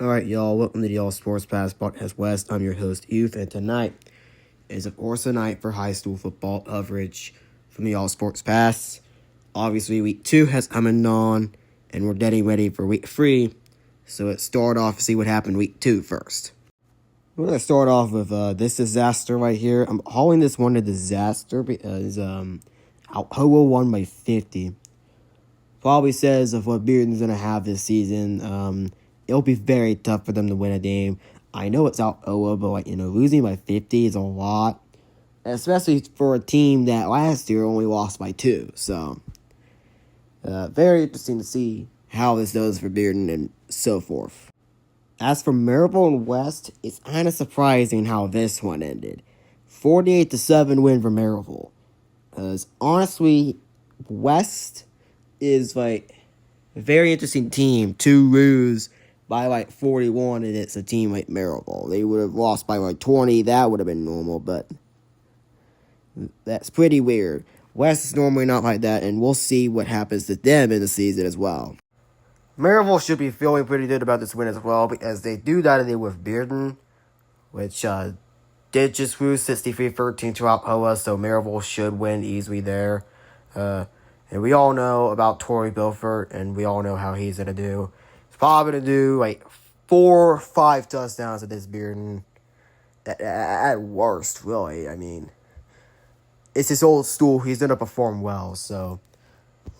Alright, y'all, welcome to the All Sports Pass Podcast West. I'm your host, Youth, and tonight is, of course, a night for high school football coverage from the All Sports Pass. Obviously, week 2 has come on, and we're getting ready for week 3, so let's start off and see what happened week 2 first. We're going to start off with this disaster right here. I'm calling this one a disaster because Alcoa won by 50. Probably says of what Bearden's going to have this season. It'll be very tough for them to win a game. I know it's Alcoa, but losing by 50 is a lot, especially for a team that last year only lost by 2. So, very interesting to see how this goes for Bearden and so forth. As for Maryville and West, it's kind of surprising how this one ended. 48-7 win for Maryville. Because honestly, West is a very interesting team. 2 lose by 41, and it's a team like Maryville. They would have lost by 20. That would have been normal, but that's pretty weird. West is normally not like that, and we'll see what happens to them in the season as well. Maryville should be feeling pretty good about this win as well, because they do that today with Bearden, which did just lose 63-13 to Alcoa, so Maryville should win easily there. And we all know about Torrey Belfort, and we all know how he's going to do. He's probably going to do 4 or 5 touchdowns at this Bearden. At worst, really. I mean, it's his old stool. He's going to perform well, so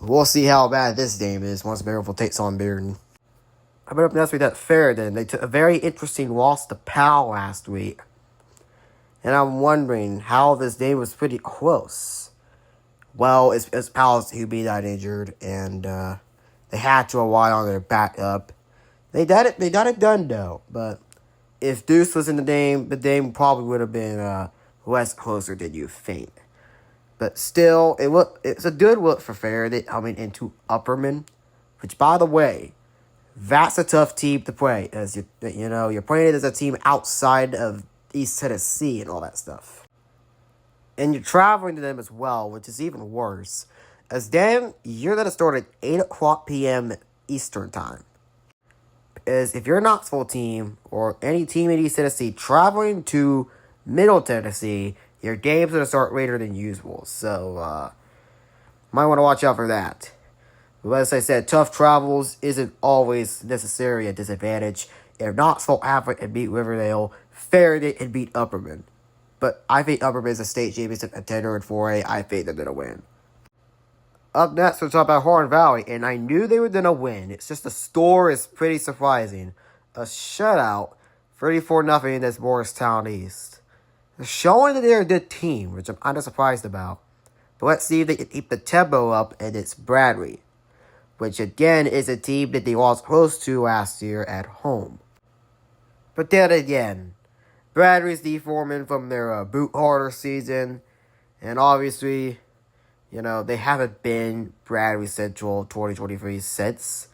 we'll see how bad this game is once Maryville takes on Bearden. Coming up next week at Ferryden, they took a very interesting loss to Powell last week. And I'm wondering how this game was pretty close. Well, it's Powell's QB that injured, and they had to rely on their backup. They got it done, though. But if Deuce was in the game probably would have been less closer than you think. But still, it's a good look for Faraday coming into Upperman, which, by the way, that's a tough team to play, as you're playing it as a team outside of East Tennessee and all that stuff. And you're traveling to them as well, which is even worse. As then, you're going to start at 8 o'clock p.m. Eastern Time. Because if you're a Knoxville team, or any team in East Tennessee, traveling to Middle Tennessee, your game's going to start later than usual. So, might want to watch out for that. But as I said, tough travels isn't always necessarily a disadvantage. If Knoxville Afric and beat Riverdale, Faraday and beat Upperman. But I think Upperman is a state championship contender in 4A. I think they're going to win. Up next, we'll talk about Horn Valley. And I knew they were going to win. It's just the score is pretty surprising. A shutout, 34-0 against Morristown East. They're showing that they're a good team, which I'm kind of surprised about. But let's see if they can keep the tempo up, and it's Bradley, which again is a team that they lost close to last year at home. But then again, Bradley's deforming from their boot harder season, and obviously, they haven't been Bradley Central 2023 since.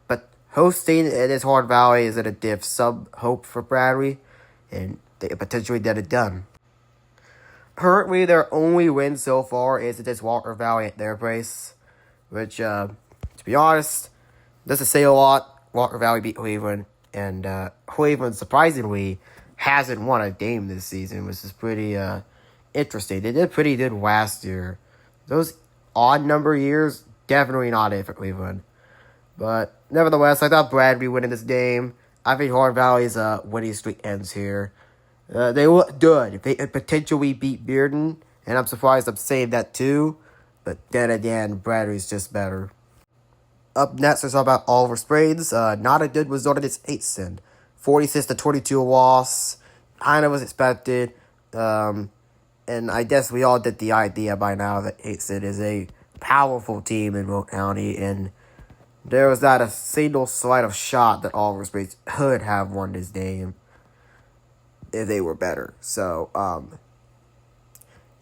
But hosting in this Horn Valley is a diff sub hope for Bradley, and they potentially get it done. Currently, their only win so far is against Walker Valley at their place, which, to be honest, doesn't say a lot. Walker Valley beat Cleveland, and Cleveland, surprisingly, hasn't won a game this season, which is pretty interesting. They did pretty good last year. Those odd number years, definitely not it for Cleveland. But nevertheless, I thought Bradley winning this game. I think Horn Valley's winning streak ends here. They look good. If they could potentially beat Bearden, and I'm surprised I'm saying that too. But then again, Bradley's just better. Up next, let's talk about Oliver Springs. Not a good result against Aitzen. 46-22 loss. Kind of was expected. And I guess we all get the idea by now that Aitzen is a powerful team in Will County. And there was not a single slight of shot that Oliver Springs could have won this game if they were better. So,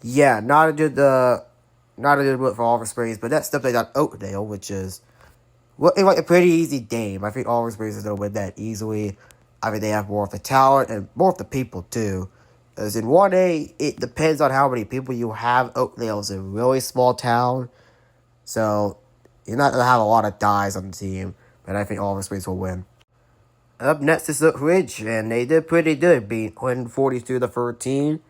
yeah, not a good look for Oliver Springs. But that's stuff they got Oakdale, which is a pretty easy game. I think Oliver Springs is going to win that easily. I mean, they have more of the talent and more of the people, too. As in 1A, it depends on how many people you have. Oakdale is a really small town, so you're not going to have a lot of guys on the team, but I think Oliver Springs will win. Up next is Oak Ridge, and they did pretty good, beat Clinton 42-13.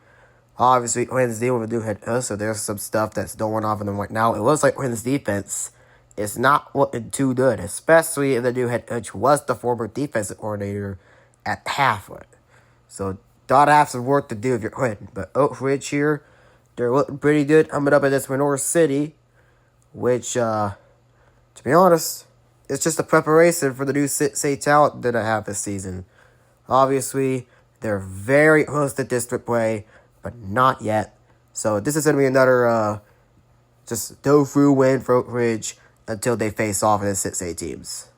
Obviously, Clinton's dealing with a new head coach, so there's some stuff that's going on for them right now. It looks like Clinton's defense is not looking too good, especially if the new head coach was the former defensive coordinator at Halfway. So, gotta have some work to do if you're Clinton. But Oak Ridge here, they're looking pretty good coming up against North City, which, to be honest, it's just a preparation for the new Say talent that I have this season. Obviously, they're very close to district play, but not yet. So this is going to be another just go-through win for Oak Ridge until they face off in the 6A teams.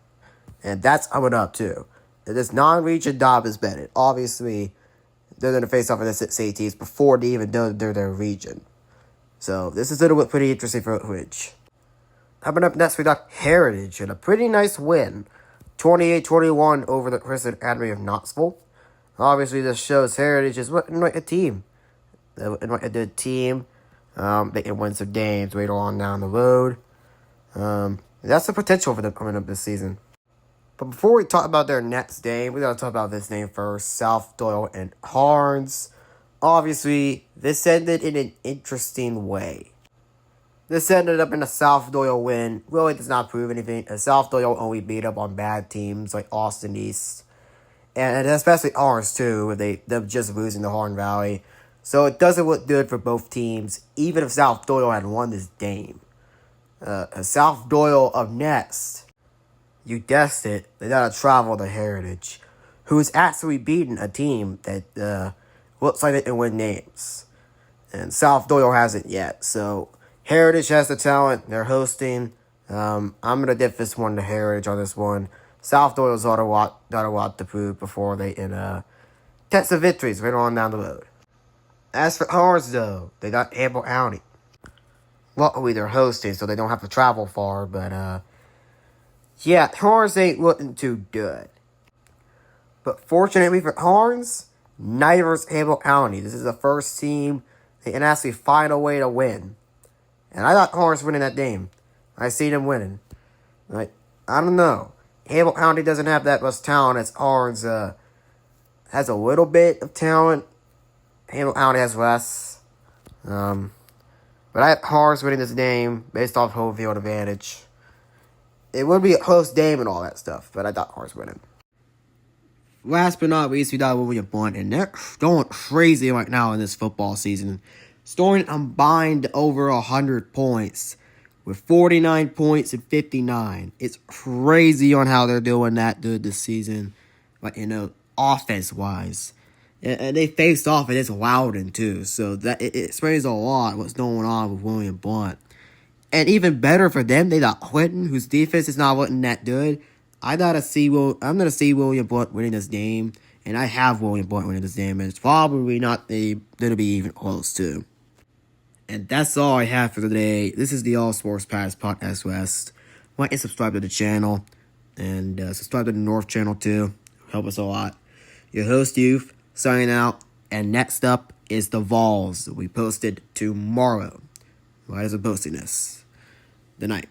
And that's coming up, too. This non-region Dobbins Bennett. Obviously, they're going to face off in the 6A teams before they even know they're their region. So this is going to look pretty interesting for Oak Ridge. Coming up next, we got Heritage and a pretty nice win. 28-21 over the Christian Academy of Knoxville. Obviously, this shows Heritage is like a team. Like a good team. They can win some games later on down the road. That's the potential for them coming up this season. But before we talk about their next game, we got to talk about this name first. South Doyle and Harns. Obviously, this ended in an interesting way. This ended up in a South Doyle win. Really does not prove anything. South Doyle only beat up on bad teams like Austin East. And especially Harns too, with them just losing to Horn Valley. So it doesn't look good for both teams, even if South Doyle had won this game. South Doyle up next. You guessed it, they gotta travel to Heritage, who is actually beating a team that looks like they can win names. And South Doyle hasn't yet, so Heritage has the talent. They're hosting. I'm going to dip this one to Heritage on this one. South Doyle's got a lot to prove before they can get some victories right on down the road. As for Harns, though, they got Campbell County. Luckily, they're hosting, so they don't have to travel far. But, yeah, Harns ain't looking too good. But fortunately for Harns, neither is Campbell County. This is the first team they can actually find a way to win. And I thought Harns winning that game. I seen him winning. Like, I don't know. Campbell County doesn't have that much talent as Harns has a little bit of talent. Campbell County has less. But I have Harns winning this game based off home field advantage. It would be a close game and all that stuff, but I thought Harns winning. Last but not least, we got William Blunt, and they're going crazy right now in this football season. Scoring combined over 100 points with 49 points and 59. It's crazy on how they're doing that good this season, like, offense-wise. And they faced off against Loudon, too, so that it explains a lot what's going on with William Blunt. And even better for them, they got Clinton, whose defense is not looking that good. I'm going to see William Blunt winning this game, and I have William Blunt winning this game, and it's probably not going to be even close, too. And that's all I have for today. This is the All Sports Pass Podcast West. Like and subscribe to the channel. And subscribe to the North channel too. Help us a lot. Your host, Youth, signing out. And next up is the Vols. We posted tomorrow. Why is it posting this? Good night.